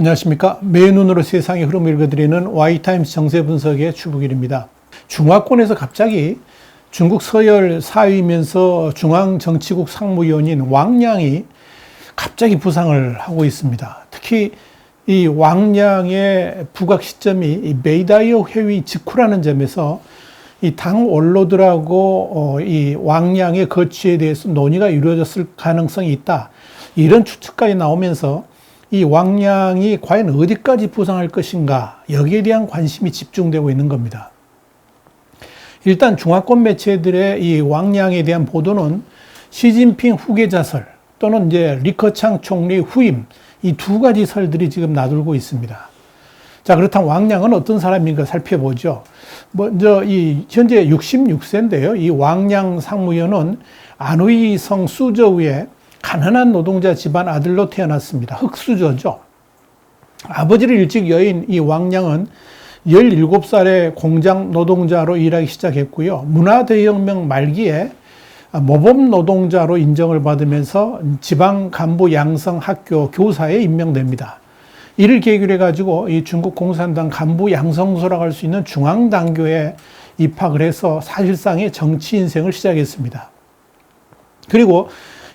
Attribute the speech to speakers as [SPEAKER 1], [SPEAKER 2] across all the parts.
[SPEAKER 1] 안녕하십니까. 매의 눈으로 세상의 흐름을 읽어드리는 Y타임스 정세 분석의 추북일입니다. 중화권에서 갑자기 중국 서열 4위면서 중앙정치국 상무위원인 왕량이 갑자기 부상을 하고 있습니다. 특히 이 왕량의 부각 시점이 이 메이다이어 회의 직후라는 점에서 이 당 원로들하고 이 왕량의 거취에 대해서 논의가 이루어졌을 가능성이 있다. 이런 추측까지 나오면서 이 왕량이 과연 어디까지 부상할 것인가, 여기에 대한 관심이 집중되고 있는 겁니다. 일단 중화권 매체들의 이 왕량에 대한 보도는 시진핑 후계자설 또는 이제 리커창 총리 후임, 이 두 가지 설들이 지금 나돌고 있습니다. 자, 그렇다면 왕량은 어떤 사람인가 살펴보죠. 먼저 이 현재 66세인데요. 이 왕량 상무위원은 안의성 수저우의 가난한 노동자 집안 아들로 태어났습니다. 흑수저죠. 아버지를 일찍 여인 이 왕량은 17살에 공장 노동자로 일하기 시작했고요. 문화대혁명 말기에 모범 노동자로 인정을 받으면서 지방 간부 양성 학교 교사에 임명됩니다. 이를 계기로 해가지고 이 중국 공산당 간부 양성소라고 할 수 있는 중앙당교에 입학을 해서 사실상의 정치 인생을 시작했습니다. 그리고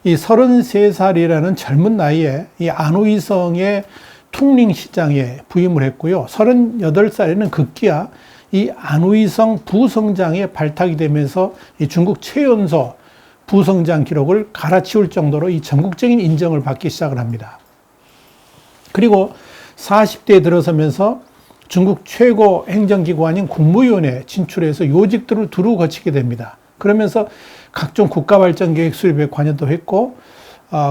[SPEAKER 1] 이 33살이라는 젊은 나이에 이 안의성의 퉁링시장에 부임을 했고요. 38살에는 급기야 이 안의성 부성장에 발탁이 되면서 이 중국 최연소 부성장 기록을 갈아치울 정도로 이 전국적인 인정을 받기 시작을 합니다. 그리고 40대에 들어서면서 중국 최고 행정기관인 국무위원회에 진출해서 요직들을 두루 거치게 됩니다. 그러면서 각종 국가발전계획 수립에 관여도 했고,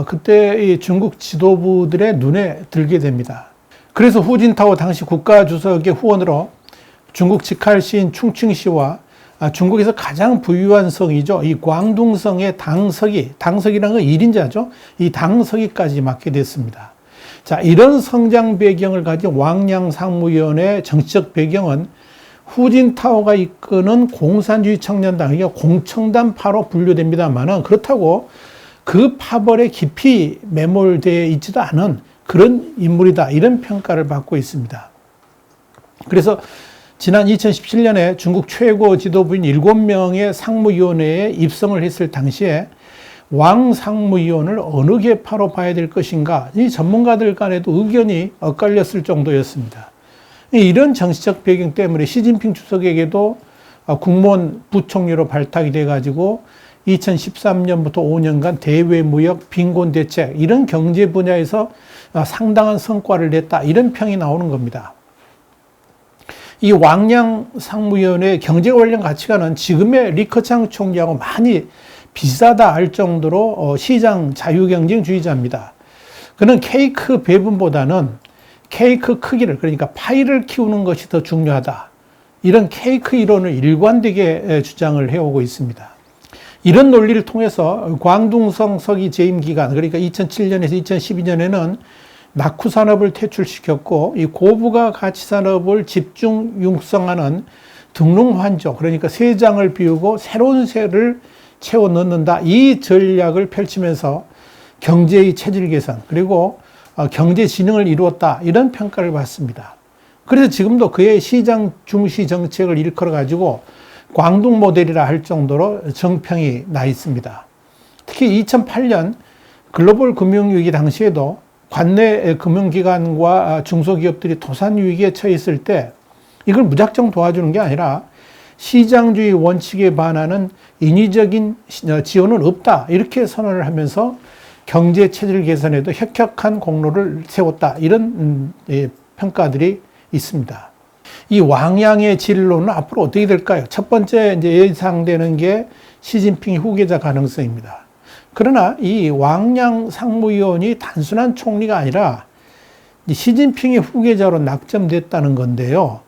[SPEAKER 1] 그때 이 중국 지도부들의 눈에 들게 됩니다. 그래서 후진타오 당시 국가주석의 후원으로 중국 직할시인 충칭시와 중국에서 가장 부유한 성이죠. 이 광둥성의 당서기라는 건 1인자죠. 이 당서기까지 맡게 됐습니다. 자, 이런 성장 배경을 가진 왕량 상무위원의 정치적 배경은 후진타오가 이끄는 공산주의 청년당, 그러니까 공청단파로 분류됩니다만은 그렇다고 그 파벌에 깊이 매몰되어 있지도 않은 그런 인물이다. 이런 평가를 받고 있습니다. 그래서 지난 2017년에 중국 최고 지도부인 7명의 상무위원회에 입성을 했을 당시에 왕 상무위원을 어느 계파로 봐야 될 것인가, 이 전문가들 간에도 의견이 엇갈렸을 정도였습니다. 이런 정치적 배경 때문에 시진핑 주석에게도 국무원 부총리로 발탁이 돼가지고 2013년부터 5년간 대외무역, 빈곤대책 이런 경제 분야에서 상당한 성과를 냈다, 이런 평이 나오는 겁니다. 이 왕량 상무위원회 경제 관련 가치관은 지금의 리커창 총리하고 많이 비슷하다 할 정도로 시장 자유경쟁주의자입니다. 그는 케이크 배분보다는 케이크 크기를, 그러니까 파이를 키우는 것이 더 중요하다. 이런 케이크 이론을 일관되게 주장을 해오고 있습니다. 이런 논리를 통해서 광둥성 서기 재임 기간, 그러니까 2007년에서 2012년에는 낙후산업을 퇴출시켰고, 이 고부가 가치산업을 집중 육성하는 등롱환조, 그러니까 새 장을 비우고 새로운 새를 채워 넣는다. 이 전략을 펼치면서 경제의 체질 개선, 그리고 경제 진흥을 이루었다. 이런 평가를 받습니다. 그래서 지금도 그의 시장 중시 정책을 일컬어 가지고 광둥 모델이라 할 정도로 정평이 나 있습니다. 특히 2008년 글로벌 금융위기 당시에도 관내 금융기관과 중소기업들이 도산위기에 처했을 때 이걸 무작정 도와주는 게 아니라 시장주의 원칙에 반하는 인위적인 지원은 없다, 이렇게 선언을 하면서 경제 체질 개선에도 혁혁한 공로를 세웠다, 이런 평가들이 있습니다. 이 왕량의 진로는 앞으로 어떻게 될까요? 첫 번째 이제 예상되는 게 시진핑 후계자 가능성입니다. 그러나 이 왕량 상무위원이 단순한 총리가 아니라 시진핑의 후계자로 낙점됐다는 건데요.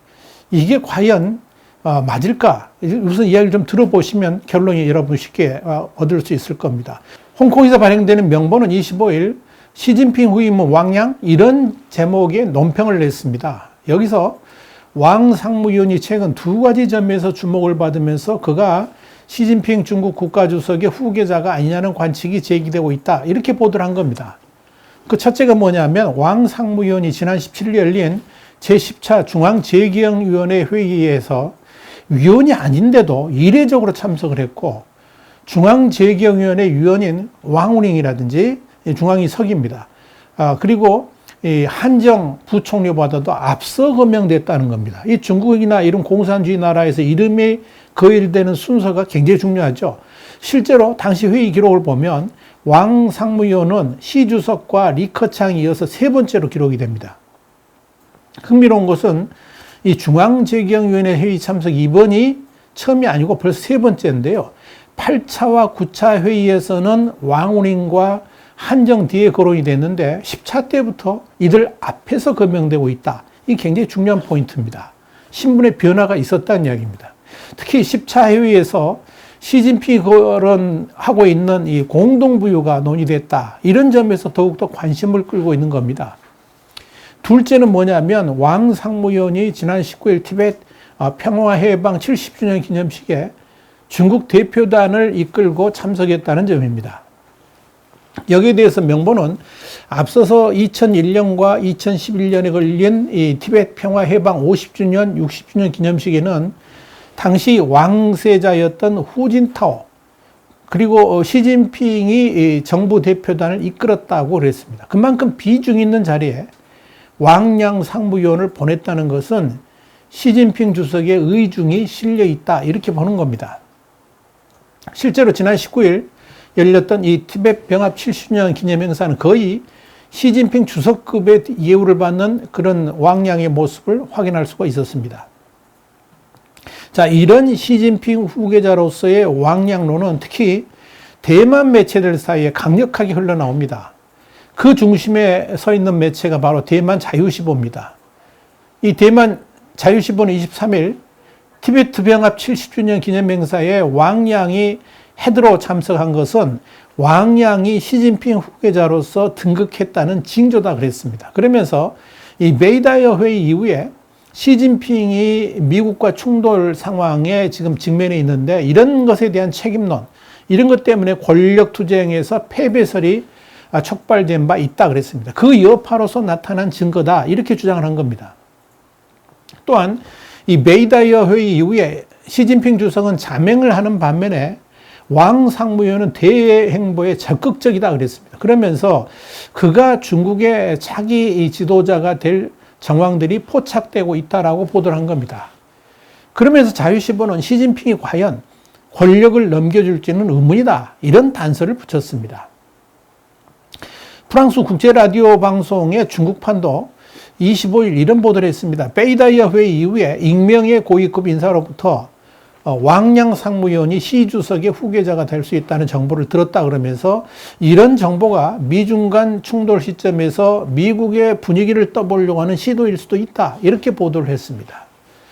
[SPEAKER 1] 이게 과연 맞을까? 우선 이야기를 좀 들어보시면 결론이 여러분 쉽게 얻을 수 있을 겁니다. 홍콩에서 발행되는 명보는 25일 시진핑 후임은 왕량, 이런 제목의 논평을 냈습니다. 여기서 왕 상무위원이 최근 두 가지 점에서 주목을 받으면서 그가 시진핑 중국 국가주석의 후계자가 아니냐는 관측이 제기되고 있다, 이렇게 보도를 한 겁니다. 그 첫째가 뭐냐면 왕 상무위원이 지난 17일 열린 제10차 중앙재경위원회 회의에서 위원이 아닌데도 이례적으로 참석을 했고, 중앙재경위원회 위원인 왕우닝이라든지 중앙위석입니다. 그리고 이 한정 부총리보다도 앞서 거명됐다는 겁니다. 이 중국이나 이런 공산주의 나라에서 이름이 거일되는 순서가 굉장히 중요하죠. 실제로 당시 회의 기록을 보면 왕 상무위원은 시 주석과 리커창이 이어서 세 번째로 기록이 됩니다. 흥미로운 것은 이 중앙재경위원회 회의 참석 이번이 처음이 아니고 벌써 세 번째인데요. 8차와 9차 회의에서는 왕우닝과 한정 뒤에 거론이 됐는데 10차 때부터 이들 앞에서 거명되고 있다. 이게 굉장히 중요한 포인트입니다. 신분의 변화가 있었다는 이야기입니다. 특히 10차 회의에서 시진핑이 거론하고 있는 이 공동부유가 논의됐다. 이런 점에서 더욱더 관심을 끌고 있는 겁니다. 둘째는 뭐냐면 왕 상무위원이 지난 19일 티베트 평화해방 70주년 기념식에 중국 대표단을 이끌고 참석했다는 점입니다. 여기에 대해서 명보는 앞서서 2001년과 2011년에 걸린 이 티베트 평화해방 50주년, 60주년 기념식에는 당시 왕세자였던 후진타오 그리고 시진핑이 정부 대표단을 이끌었다고 그랬습니다. 그만큼 비중 있는 자리에 왕양 상무위원을 보냈다는 것은 시진핑 주석의 의중이 실려 있다 이렇게 보는 겁니다. 실제로 지난 19일 열렸던 이 티베트 병합 70주년 기념행사는 거의 시진핑 주석급의 예우를 받는 그런 왕양의 모습을 확인할 수가 있었습니다. 자, 이런 시진핑 후계자로서의 왕양론은 특히 대만 매체들 사이에 강력하게 흘러나옵니다. 그 중심에 서 있는 매체가 바로 대만 자유시보입니다. 이 대만 자유시보는 23일 티베트 병합 70주년 기념행사에 왕양이 헤드로 참석한 것은 왕양이 시진핑 후계자로서 등극했다는 징조다 그랬습니다. 그러면서 이 메이다이어 회의 이후에 시진핑이 미국과 충돌 상황에 지금 직면해 있는데 이런 것에 대한 책임론, 이런 것 때문에 권력 투쟁에서 패배설이 촉발된 바 있다 그랬습니다. 그 여파로서 나타난 증거다 이렇게 주장을 한 겁니다. 또한 이 메이다이어 회의 이후에 시진핑 주석은 자맹을 하는 반면에 왕 상무위원은 대외 행보에 적극적이다 그랬습니다. 그러면서 그가 중국의 차기 지도자가 될 정황들이 포착되고 있다라고 보도를 한 겁니다. 그러면서 자유시보는 시진핑이 과연 권력을 넘겨줄지는 의문이다 이런 단서를 붙였습니다. 프랑스 국제라디오 방송의 중국판도 25일 이런 보도를 했습니다. 메이다이어 회의 이후에 익명의 고위급 인사로부터 왕양 상무위원이 시 주석의 후계자가 될 수 있다는 정보를 들었다 그러면서 이런 정보가 미중 간 충돌 시점에서 미국의 분위기를 떠보려고 하는 시도일 수도 있다 이렇게 보도를 했습니다.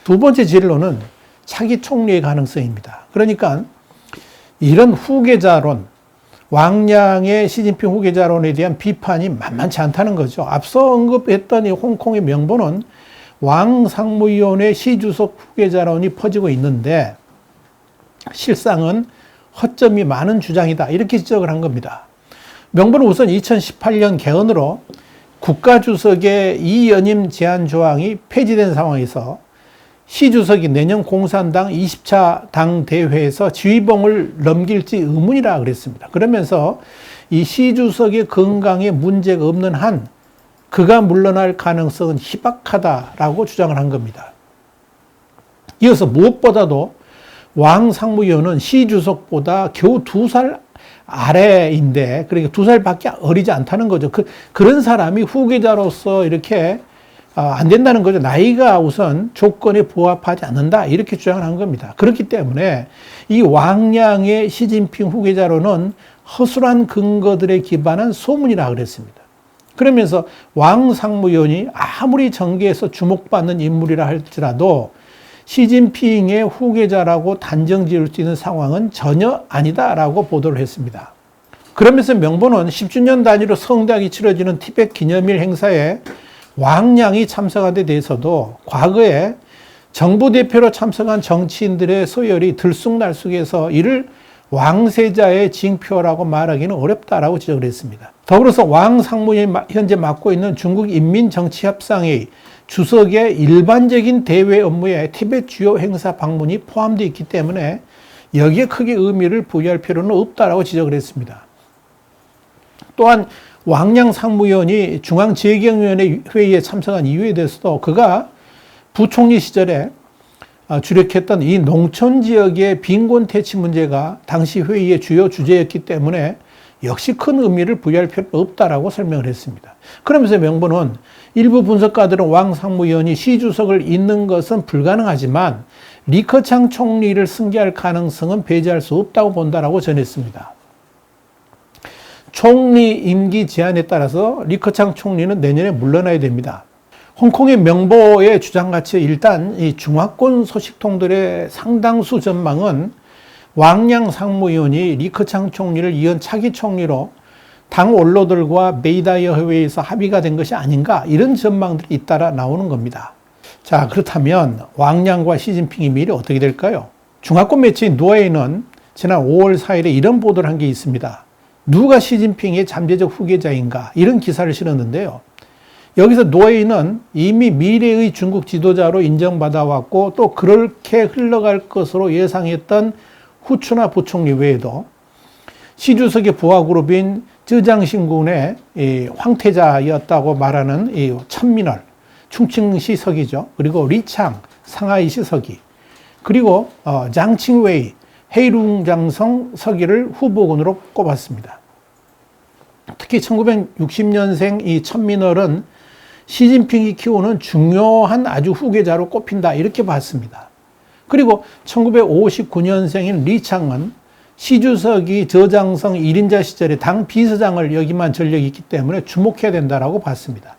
[SPEAKER 1] 두 번째 진로는 차기 총리의 가능성입니다. 그러니까 이런 후계자론, 왕양의 시진핑 후계자론에 대한 비판이 만만치 않다는 거죠. 앞서 언급했던 이 홍콩의 명보는 왕 상무위원회 시 주석 후계자론이 퍼지고 있는데 실상은 허점이 많은 주장이다 이렇게 지적을 한 겁니다. 명보는 우선 2018년 개헌으로 국가주석의 이연임 제한 조항이 폐지된 상황에서 시 주석이 내년 공산당 20차 당 대회에서 지휘봉을 넘길지 의문이라 그랬습니다. 그러면서 이 시 주석의 건강에 문제가 없는 한 그가 물러날 가능성은 희박하다라고 주장을 한 겁니다. 이어서 무엇보다도 왕 상무위원은 시 주석보다 겨우 2살 아래인데, 그러니까 2살밖에 어리지 않다는 거죠. 그런 사람이 후계자로서 이렇게 안 된다는 거죠. 나이가 우선 조건에 부합하지 않는다 이렇게 주장을 한 겁니다. 그렇기 때문에 이 왕양의 시진핑 후계자로는 허술한 근거들에 기반한 소문이라 그랬습니다. 그러면서 왕 상무위원이 아무리 정계에서 주목받는 인물이라 할지라도 시진핑의 후계자라고 단정 지을 수 있는 상황은 전혀 아니다라고 보도를 했습니다. 그러면서 명보는 10주년 단위로 성대하게 치러지는 티베트 기념일 행사에 왕양이 참석한 데 대해서도 과거에 정부 대표로 참석한 정치인들의 서열이 들쑥날쑥해서 이를 왕세자의 징표라고 말하기는 어렵다라고 지적을 했습니다. 더불어서 왕 상무위원이 현재 맡고 있는 중국 인민정치협상회의 주석의 일반적인 대외 업무에 티베트 주요 행사 방문이 포함되어 있기 때문에 여기에 크게 의미를 부여할 필요는 없다라고 지적을 했습니다. 또한 왕양 상무위원이 중앙재경위원회 회의에 참석한 이유에 대해서도 그가 부총리 시절에 주력했던 이 농촌 지역의 빈곤 퇴치 문제가 당시 회의의 주요 주제였기 때문에 역시 큰 의미를 부여할 필요는 없다라고 설명을 했습니다. 그러면서 명분은 일부 분석가들은 왕 상무위원이 시 주석을 잇는 것은 불가능하지만 리커창 총리를 승계할 가능성은 배제할 수 없다고 본다라고 전했습니다. 총리 임기 제한에 따라서 리커창 총리는 내년에 물러나야 됩니다. 홍콩의 명보의 주장같이 일단 이 중화권 소식통들의 상당수 전망은 왕양 상무위원이 리커창 총리를 이은 차기 총리로 당 원로들과 메이다이어 회의에서 합의가 된 것이 아닌가 이런 전망들이 잇따라 나오는 겁니다. 자, 그렇다면 왕양과 시진핑의 미래 어떻게 될까요? 중화권 매체인 노웨이는 지난 5월 4일에 이런 보도를 한 게 있습니다. 누가 시진핑의 잠재적 후계자인가 이런 기사를 실었는데요. 여기서 노웨이는 이미 미래의 중국 지도자로 인정받아 왔고 또 그렇게 흘러갈 것으로 예상했던 후추나 부총리 외에도 시 주석의 부하 그룹인 쯔장신군의 황태자였다고 말하는 이 천민얼, 충칭시 서기죠. 그리고 리창, 상하이시 서기, 그리고 장칭웨이, 헤이룽장성 서기를 후보군으로 꼽았습니다. 특히 1960년생 이 천민얼은 시진핑이 키우는 중요한 아주 후계자로 꼽힌다 이렇게 봤습니다. 그리고 1959년생인 리창은 시 주석이 저장성 1인자 시절에 당 비서장을 역임한 전력이 있기 때문에 주목해야 된다라고 봤습니다.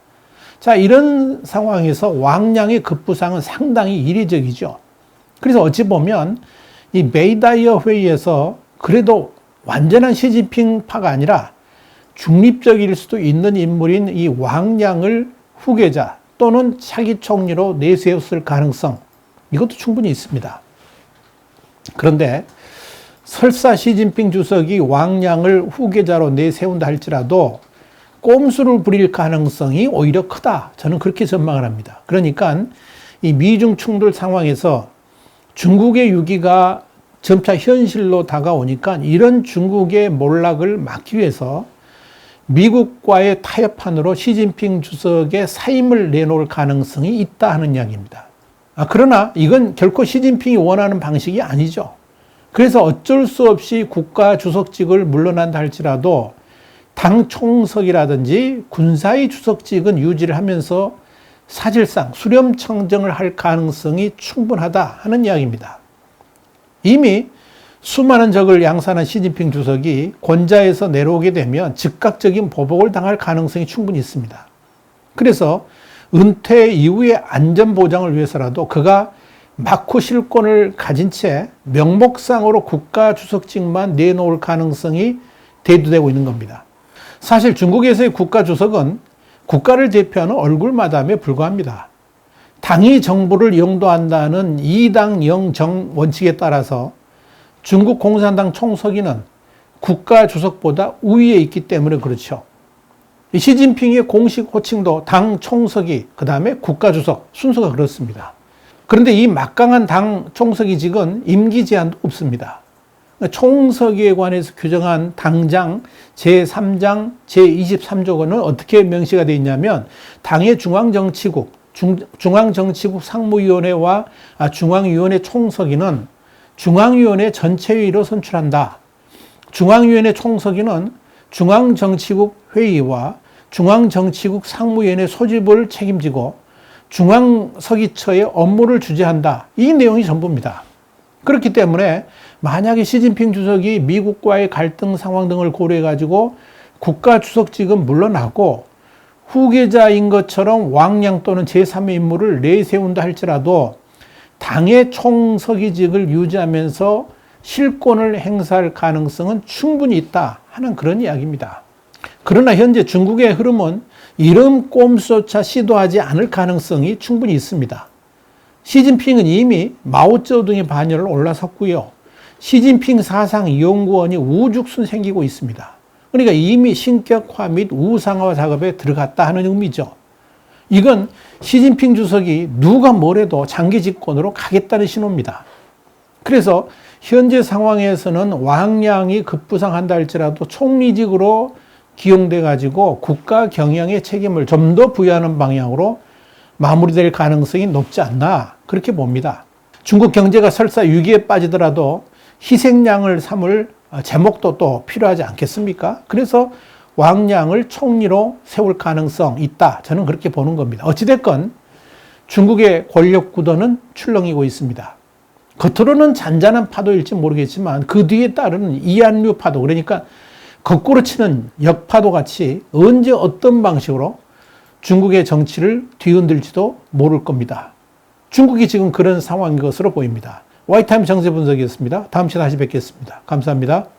[SPEAKER 1] 자, 이런 상황에서 왕양의 급부상은 상당히 이례적이죠. 그래서 어찌 보면 이 메이다이어 회의에서 그래도 완전한 시진핑파가 아니라 중립적일 수도 있는 인물인 이 왕양을 후계자 또는 차기 총리로 내세웠을 가능성, 이것도 충분히 있습니다. 그런데 설사 시진핑 주석이 왕양을 후계자로 내세운다 할지라도 꼼수를 부릴 가능성이 오히려 크다. 저는 그렇게 전망을 합니다. 그러니까 이 미중 충돌 상황에서 중국의 위기가 점차 현실로 다가오니까 이런 중국의 몰락을 막기 위해서 미국과의 타협판으로 시진핑 주석의 사임을 내놓을 가능성이 있다 하는 이야기입니다. 그러나 이건 결코 시진핑이 원하는 방식이 아니죠. 그래서 어쩔 수 없이 국가 주석직을 물러난다 할지라도 당 총석이라든지 군사의 주석직은 유지를 하면서 사실상 수렴청정을 할 가능성이 충분하다 하는 이야기입니다. 이미 수많은 적을 양산한 시진핑 주석이 권좌에서 내려오게 되면 즉각적인 보복을 당할 가능성이 충분히 있습니다. 그래서 은퇴 이후의 안전보장을 위해서라도 그가 막후 실권을 가진 채 명목상으로 국가주석직만 내놓을 가능성이 대두되고 있는 겁니다. 사실 중국에서의 국가주석은 국가를 대표하는 얼굴마담에 불과합니다. 당이 정부를 영도한다는 이당 영정 원칙에 따라서 중국 공산당 총서기는 국가주석보다 우위에 있기 때문에 그렇죠. 시진핑의 공식 호칭도 당 총서기, 그 다음에 국가주석 순서가 그렇습니다. 그런데 이 막강한 당 총서기직은 임기 제한도 없습니다. 총서기에 관해서 규정한 당장 제3장 제23조는 어떻게 명시가 되어 있냐면 당의 중앙정치국, 중앙정치국 상무위원회와 중앙위원회 총서기는 중앙위원회 전체회의로 선출한다. 중앙위원회 총서기는 중앙정치국 회의와 중앙정치국 상무위원회 소집을 책임지고 중앙서기처의 업무를 주재한다. 이 내용이 전부입니다. 그렇기 때문에 만약에 시진핑 주석이 미국과의 갈등 상황 등을 고려해가지고 국가주석직은 물러나고 후계자인 것처럼 왕양 또는 제3의 인물을 내세운다 할지라도 당의 총서기직을 유지하면서 실권을 행사할 가능성은 충분히 있다 하는 그런 이야기입니다. 그러나 현재 중국의 흐름은 이런 꼼수조차 시도하지 않을 가능성이 충분히 있습니다. 시진핑은 이미 마오쩌둥의 반열을 올라섰고요. 시진핑 사상연구원이 우죽순 생기고 있습니다. 그러니까 이미 신격화 및 우상화 작업에 들어갔다 하는 의미죠. 이건 시진핑 주석이 누가 뭐래도 장기 집권으로 가겠다는 신호입니다. 그래서 현재 상황에서는 왕량이 급부상한다 할지라도 총리직으로 기용돼 가지고 국가 경영의 책임을 좀 더 부여하는 방향으로 마무리될 가능성이 높지 않나 그렇게 봅니다. 중국 경제가 설사 위기에 빠지더라도 희생양을 삼을 제목도 또 필요하지 않겠습니까? 그래서 왕량을 총리로 세울 가능성 있다. 저는 그렇게 보는 겁니다. 어찌됐건 중국의 권력 구도는 출렁이고 있습니다. 겉으로는 잔잔한 파도일지 모르겠지만 그 뒤에 따르는 이한류 파도, 그러니까 거꾸로 치는 역파도 같이 언제 어떤 방식으로 중국의 정치를 뒤흔들지도 모를 겁니다. 중국이 지금 그런 상황인 것으로 보입니다. 와이타임 정세 분석이었습니다. 다음 시간에 다시 뵙겠습니다. 감사합니다.